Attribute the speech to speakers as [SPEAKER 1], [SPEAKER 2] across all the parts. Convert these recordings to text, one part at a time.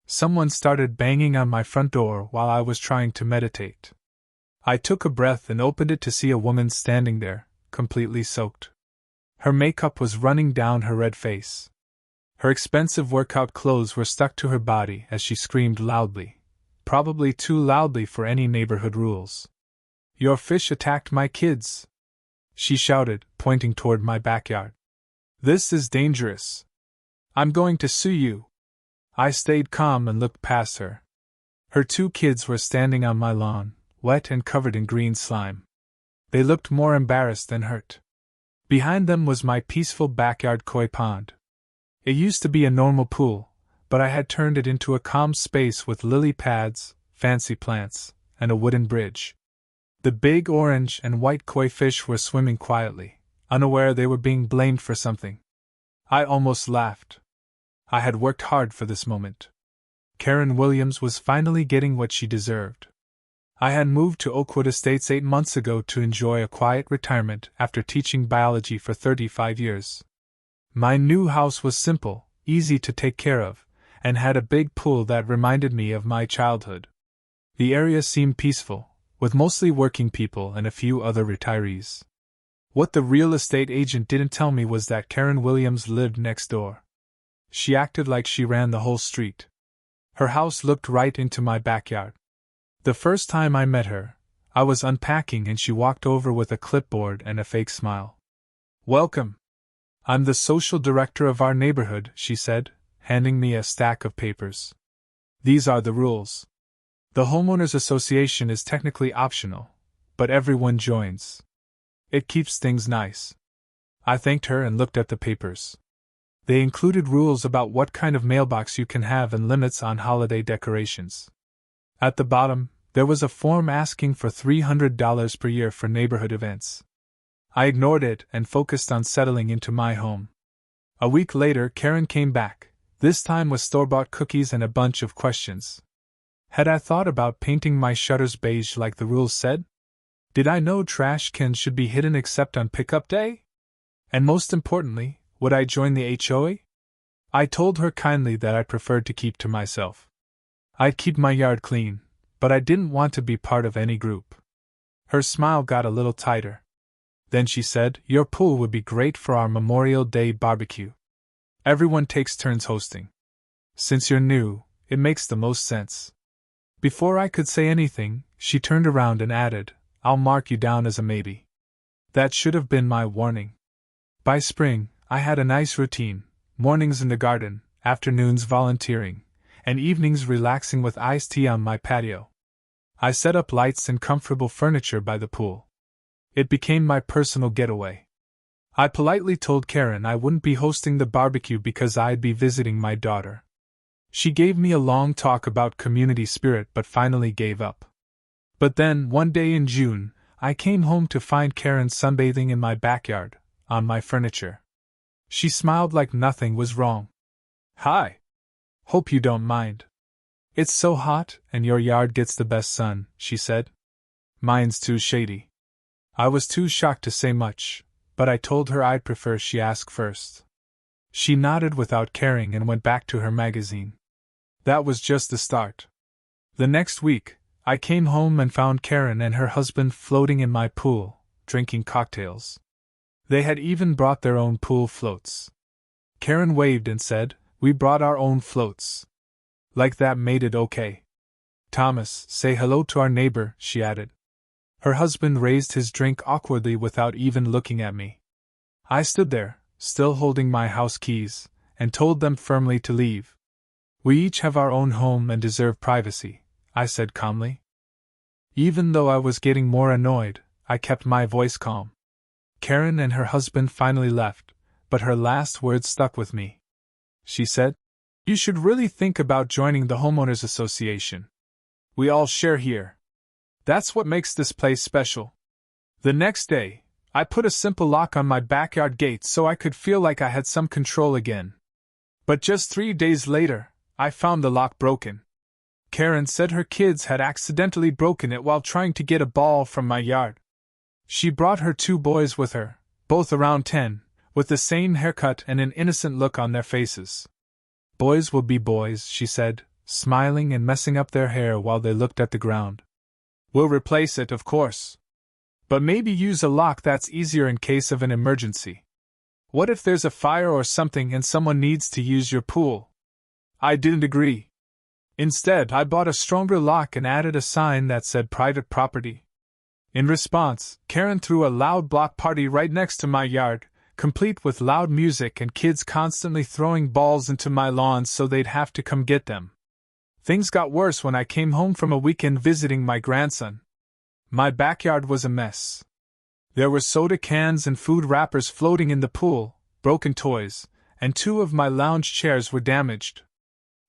[SPEAKER 1] Someone started banging on my front door while I was trying to meditate. I took a breath and opened it to see a woman standing there, completely soaked. Her makeup was running down her red face. Her expensive workout clothes were stuck to her body as she screamed loudly, probably too loudly for any neighborhood rules. "Your fish attacked my kids!" she shouted, pointing toward my backyard. "This is dangerous. I'm going to sue you." I stayed calm and looked past her. Her 2 kids were standing on my lawn, wet and covered in green slime. They looked more embarrassed than hurt. Behind them was my peaceful backyard koi pond. It used to be a normal pool, but I had turned it into a calm space with lily pads, fancy plants, and a wooden bridge. The big orange and white koi fish were swimming quietly, unaware they were being blamed for something. I almost laughed. I had worked hard for this moment. Karen Williams was finally getting what she deserved. I had moved to Oakwood Estates 8 months ago to enjoy a quiet retirement after teaching biology for 35 years. My new house was simple, easy to take care of, and had a big pool that reminded me of my childhood. The area seemed peaceful, with mostly working people and a few other retirees. What the real estate agent didn't tell me was that Karen Williams lived next door. She acted like she ran the whole street. Her house looked right into my backyard. The first time I met her, I was unpacking and she walked over with a clipboard and a fake smile. "Welcome. I'm the social director of our neighborhood," she said, handing me a stack of papers. "These are the rules. The homeowners association is technically optional, but everyone joins. It keeps things nice." I thanked her and looked at the papers. They included rules about what kind of mailbox you can have and limits on holiday decorations. At the bottom, there was a form asking for $300 per year for neighborhood events. I ignored it and focused on settling into my home. A week later, Karen came back, this time with store-bought cookies and a bunch of questions. Had I thought about painting my shutters beige like the rules said? Did I know trash cans should be hidden except on pickup day? And most importantly, would I join the HOA? I told her kindly that I preferred to keep to myself. I'd keep my yard clean, but I didn't want to be part of any group. Her smile got a little tighter. Then she said, "Your pool would be great for our Memorial Day barbecue. Everyone takes turns hosting. Since you're new, it makes the most sense." Before I could say anything, she turned around and added, "I'll mark you down as a maybe." That should have been my warning. By spring, I had a nice routine, mornings in the garden, afternoons volunteering, and evenings relaxing with iced tea on my patio. I set up lights and comfortable furniture by the pool. It became my personal getaway. I politely told Karen I wouldn't be hosting the barbecue because I'd be visiting my daughter. She gave me a long talk about community spirit but finally gave up. But then, one day in June, I came home to find Karen sunbathing in my backyard, on my furniture. She smiled like nothing was wrong. "Hi. Hope you don't mind. It's so hot, and your yard gets the best sun," she said. "Mine's too shady." I was too shocked to say much, but I told her I'd prefer she ask first. She nodded without caring and went back to her magazine. That was just the start. The next week, I came home and found Karen and her husband floating in my pool, drinking cocktails. They had even brought their own pool floats. Karen waved and said, "We brought our own floats." Like that made it okay. "Thomas, say hello to our neighbor," she added. Her husband raised his drink awkwardly without even looking at me. I stood there, still holding my house keys, and told them firmly to leave. "We each have our own home and deserve privacy," I said calmly. Even though I was getting more annoyed, I kept my voice calm. Karen and her husband finally left, but her last words stuck with me. She said, "You should really think about joining the homeowners association. We all share here. That's what makes this place special." The next day, I put a simple lock on my backyard gate so I could feel like I had some control again. But just 3 days later, I found the lock broken. Karen said her kids had accidentally broken it while trying to get a ball from my yard. She brought her 2 boys with her, both around 10, with the same haircut and an innocent look on their faces. "Boys will be boys," she said, smiling and messing up their hair while they looked at the ground. "We'll replace it, of course. But maybe use a lock that's easier in case of an emergency. What if there's a fire or something and someone needs to use your pool?" I didn't agree. Instead, I bought a stronger lock and added a sign that said private property. In response, Karen threw a loud block party right next to my yard, complete with loud music and kids constantly throwing balls into my lawn so they'd have to come get them. Things got worse when I came home from a weekend visiting my grandson. My backyard was a mess. There were soda cans and food wrappers floating in the pool, broken toys, and 2 of my lounge chairs were damaged.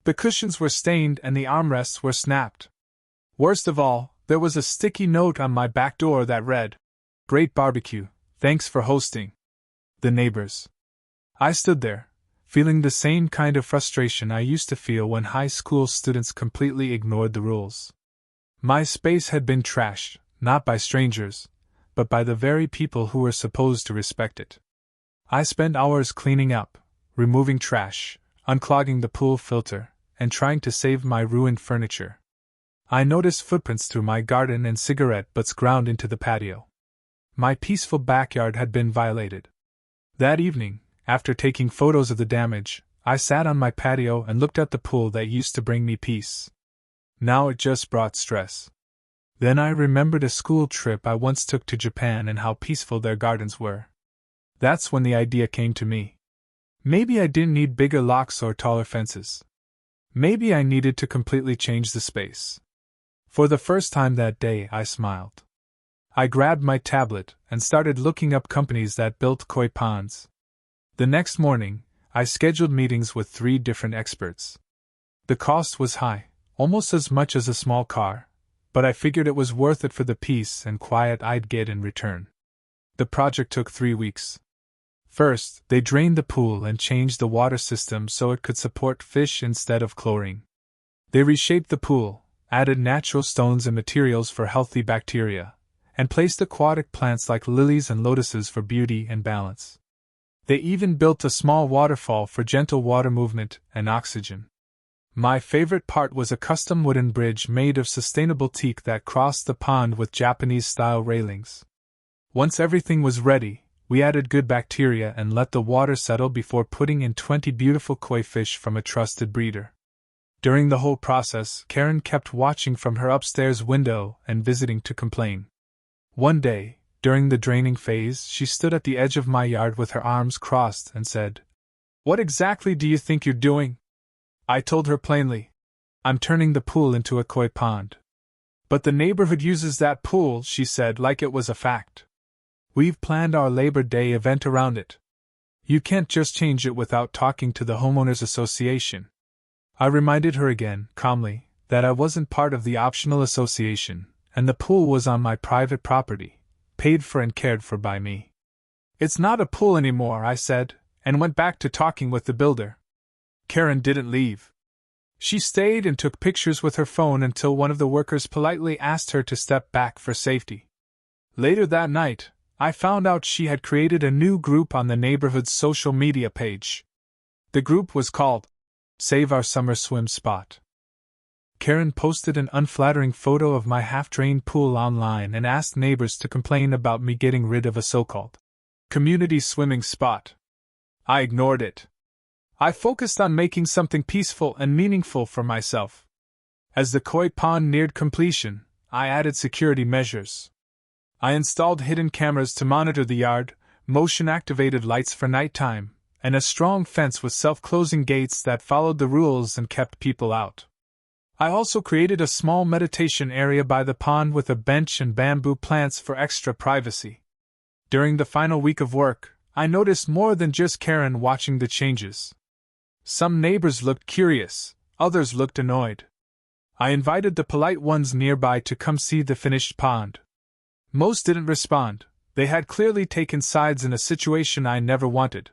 [SPEAKER 1] The cushions were stained and the armrests were snapped. Worst of all, there was a sticky note on my back door that read, "Great barbecue, thanks for hosting." The neighbors. I stood there, feeling the same kind of frustration I used to feel when high school students completely ignored the rules. My space had been trashed, not by strangers, but by the very people who were supposed to respect it. I spent hours cleaning up, removing trash, unclogging the pool filter, and trying to save my ruined furniture. I noticed footprints through my garden and cigarette butts ground into the patio. My peaceful backyard had been violated. That evening, after taking photos of the damage, I sat on my patio and looked at the pool that used to bring me peace. Now it just brought stress. Then I remembered a school trip I once took to Japan and how peaceful their gardens were. That's when the idea came to me. Maybe I didn't need bigger locks or taller fences. Maybe I needed to completely change the space. For the first time that day, I smiled. I grabbed my tablet and started looking up companies that built koi ponds. The next morning, I scheduled meetings with 3 different experts. The cost was high, almost as much as a small car, but I figured it was worth it for the peace and quiet I'd get in return. The project took 3 weeks. First, they drained the pool and changed the water system so it could support fish instead of chlorine. They reshaped the pool, added natural stones and materials for healthy bacteria, and placed aquatic plants like lilies and lotuses for beauty and balance. They even built a small waterfall for gentle water movement and oxygen. My favorite part was a custom wooden bridge made of sustainable teak that crossed the pond with Japanese-style railings. Once everything was ready, we added good bacteria and let the water settle before putting in 20 beautiful koi fish from a trusted breeder. During the whole process, Karen kept watching from her upstairs window and visiting to complain. One day, during the draining phase, she stood at the edge of my yard with her arms crossed and said, "What exactly do you think you're doing?" I told her plainly, "I'm turning the pool into a koi pond." "But the neighborhood uses that pool," she said like it was a fact. "We've planned our Labor Day event around it. You can't just change it without talking to the homeowners association." I reminded her again, calmly, that I wasn't part of the optional association, and the pool was on my private property, paid for and cared for by me. "It's not a pool anymore," I said, and went back to talking with the builder. Karen didn't leave. She stayed and took pictures with her phone until one of the workers politely asked her to step back for safety. Later that night, I found out she had created a new group on the neighborhood's social media page. The group was called Save Our Summer Swim Spot. Karen posted an unflattering photo of my half-drained pool online and asked neighbors to complain about me getting rid of a so-called community swimming spot. I ignored it. I focused on making something peaceful and meaningful for myself. As the koi pond neared completion, I added security measures. I installed hidden cameras to monitor the yard, motion-activated lights for nighttime, and a strong fence with self-closing gates that followed the rules and kept people out. I also created a small meditation area by the pond with a bench and bamboo plants for extra privacy. During the final week of work, I noticed more than just Karen watching the changes. Some neighbors looked curious, others looked annoyed. I invited the polite ones nearby to come see the finished pond. Most didn't respond. They had clearly taken sides in a situation I never wanted.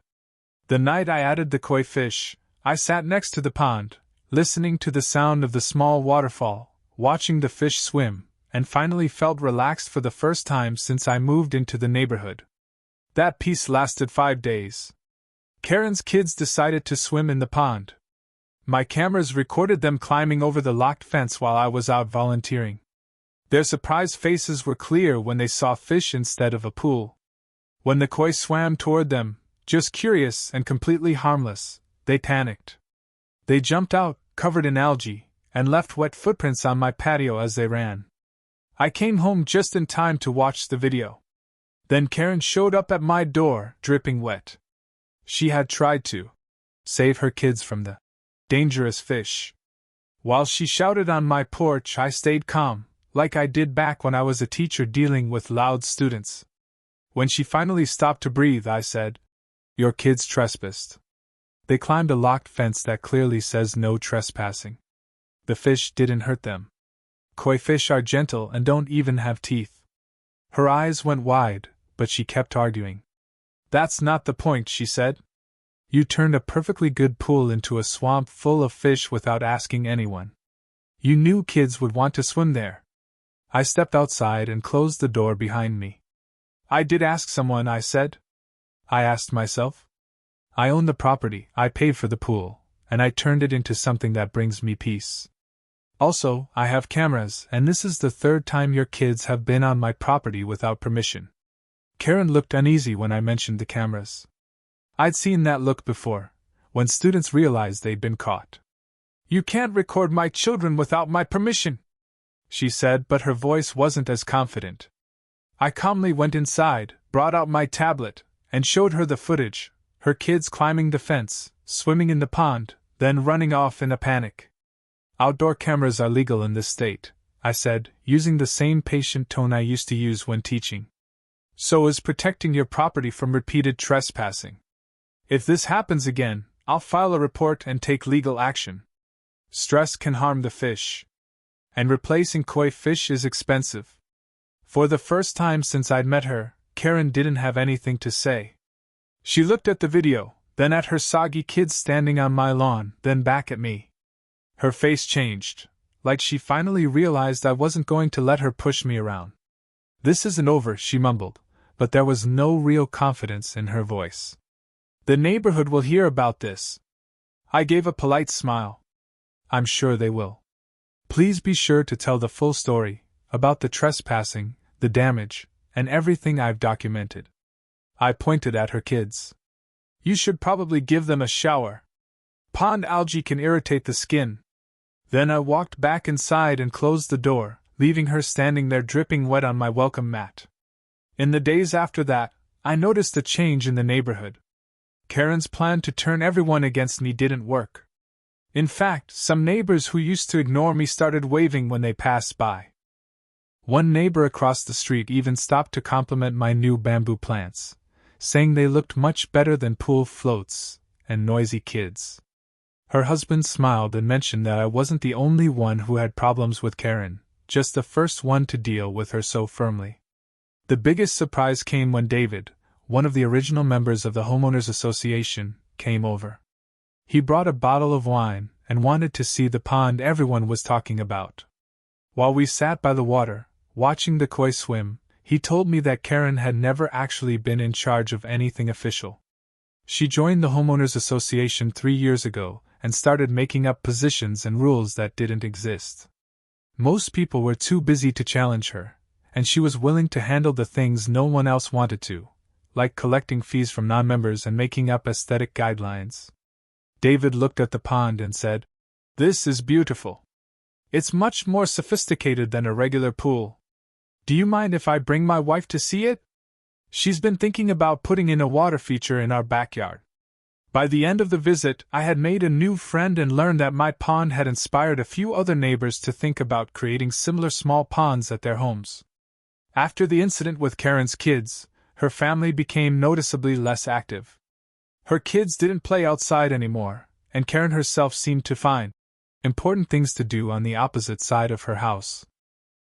[SPEAKER 1] The night I added the koi fish, I sat next to the pond, listening to the sound of the small waterfall, watching the fish swim, and finally felt relaxed for the first time since I moved into the neighborhood. That peace lasted 5 days. Karen's kids decided to swim in the pond. My cameras recorded them climbing over the locked fence while I was out volunteering. Their surprised faces were clear when they saw fish instead of a pool. When the koi swam toward them, just curious and completely harmless, they panicked. They jumped out, covered in algae, and left wet footprints on my patio as they ran. I came home just in time to watch the video. Then Karen showed up at my door, dripping wet. She had tried to save her kids from the dangerous fish. While she shouted on my porch, I stayed calm, like I did back when I was a teacher dealing with loud students. When she finally stopped to breathe, I said, "Your kids trespassed. They climbed a locked fence that clearly says no trespassing. The fish didn't hurt them. Koi fish are gentle and don't even have teeth." Her eyes went wide, but she kept arguing. "That's not the point," she said. "You turned a perfectly good pool into a swamp full of fish without asking anyone. You knew kids would want to swim there." I stepped outside and closed the door behind me. "I did ask someone," I said. "I asked myself. I own the property, I paid for the pool, and I turned it into something that brings me peace. Also, I have cameras, and this is the third time your kids have been on my property without permission." Karen looked uneasy when I mentioned the cameras. I'd seen that look before, when students realized they'd been caught. "You can't record my children without my permission," she said, but her voice wasn't as confident. I calmly went inside, brought out my tablet, and showed her the footage, her kids climbing the fence, swimming in the pond, then running off in a panic. "Outdoor cameras are legal in this state," I said, using the same patient tone I used to use when teaching. "So is protecting your property from repeated trespassing. If this happens again, I'll file a report and take legal action. Stress can harm the fish. And replacing koi fish is expensive." For the first time since I'd met her, Karen didn't have anything to say. She looked at the video, then at her soggy kids standing on my lawn, then back at me. Her face changed, like she finally realized I wasn't going to let her push me around. "This isn't over," she mumbled, but there was no real confidence in her voice. "The neighborhood will hear about this." I gave a polite smile. "I'm sure they will. Please be sure to tell the full story, about the trespassing, the damage, and everything I've documented." I pointed at her kids. "You should probably give them a shower. Pond algae can irritate the skin." Then I walked back inside and closed the door, leaving her standing there dripping wet on my welcome mat. In the days after that, I noticed a change in the neighborhood. Karen's plan to turn everyone against me didn't work. In fact, some neighbors who used to ignore me started waving when they passed by. One neighbor across the street even stopped to compliment my new bamboo plants, saying they looked much better than pool floats and noisy kids. Her husband smiled and mentioned that I wasn't the only one who had problems with Karen, just the first one to deal with her so firmly. The biggest surprise came when David, one of the original members of the Homeowners Association, came over. He brought a bottle of wine and wanted to see the pond everyone was talking about. While we sat by the water, watching the koi swim, he told me that Karen had never actually been in charge of anything official. She joined the Homeowners Association 3 years ago and started making up positions and rules that didn't exist. Most people were too busy to challenge her, and she was willing to handle the things no one else wanted to, like collecting fees from non-members and making up aesthetic guidelines. David looked at the pond and said, "This is beautiful. It's much more sophisticated than a regular pool. Do you mind if I bring my wife to see it? She's been thinking about putting in a water feature in our backyard." By the end of the visit, I had made a new friend and learned that my pond had inspired a few other neighbors to think about creating similar small ponds at their homes. After the incident with Karen's kids, her family became noticeably less active. Her kids didn't play outside anymore, and Karen herself seemed to find important things to do on the opposite side of her house.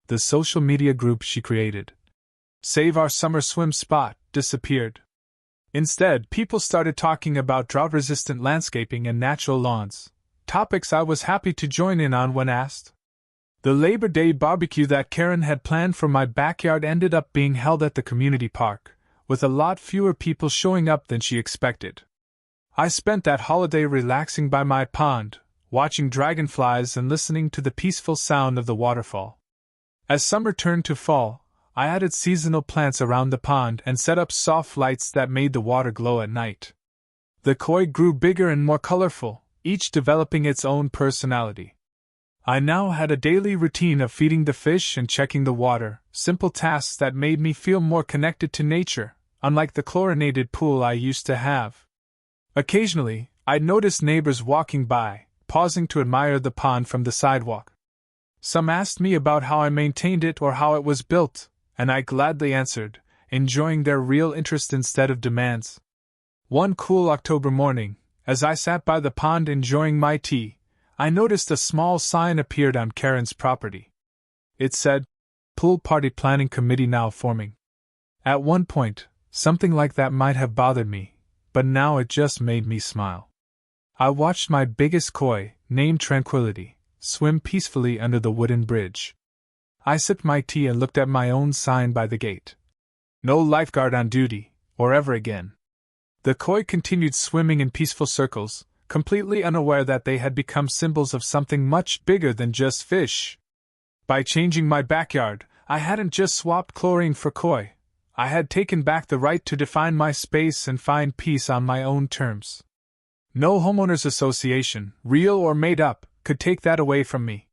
[SPEAKER 1] The social media group she created, Save Our Summer Swim Spot, disappeared. Instead, people started talking about drought-resistant landscaping and natural lawns, topics I was happy to join in on when asked. The Labor Day barbecue that Karen had planned for my backyard ended up being held at the community park, with a lot fewer people showing up than she expected. I spent that holiday relaxing by my pond, watching dragonflies and listening to the peaceful sound of the waterfall. As summer turned to fall, I added seasonal plants around the pond and set up soft lights that made the water glow at night. The koi grew bigger and more colorful, each developing its own personality. I now had a daily routine of feeding the fish and checking the water, simple tasks that made me feel more connected to nature, unlike the chlorinated pool I used to have. Occasionally, I'd notice neighbors walking by, pausing to admire the pond from the sidewalk. Some asked me about how I maintained it or how it was built, and I gladly answered, enjoying their real interest instead of demands. One cool October morning, as I sat by the pond enjoying my tea, I noticed a small sign appeared on Karen's property. It said, "Pool Party Planning Committee now forming." At one point, something like that might have bothered me, but now it just made me smile. I watched my biggest koi, named Tranquility, swim peacefully under the wooden bridge. I sipped my tea and looked at my own sign by the gate. No lifeguard on duty, or ever again. The koi continued swimming in peaceful circles, completely unaware that they had become symbols of something much bigger than just fish. By changing my backyard, I hadn't just swapped chlorine for koi. I had taken back the right to define my space and find peace on my own terms. No homeowners association, real or made up, could take that away from me.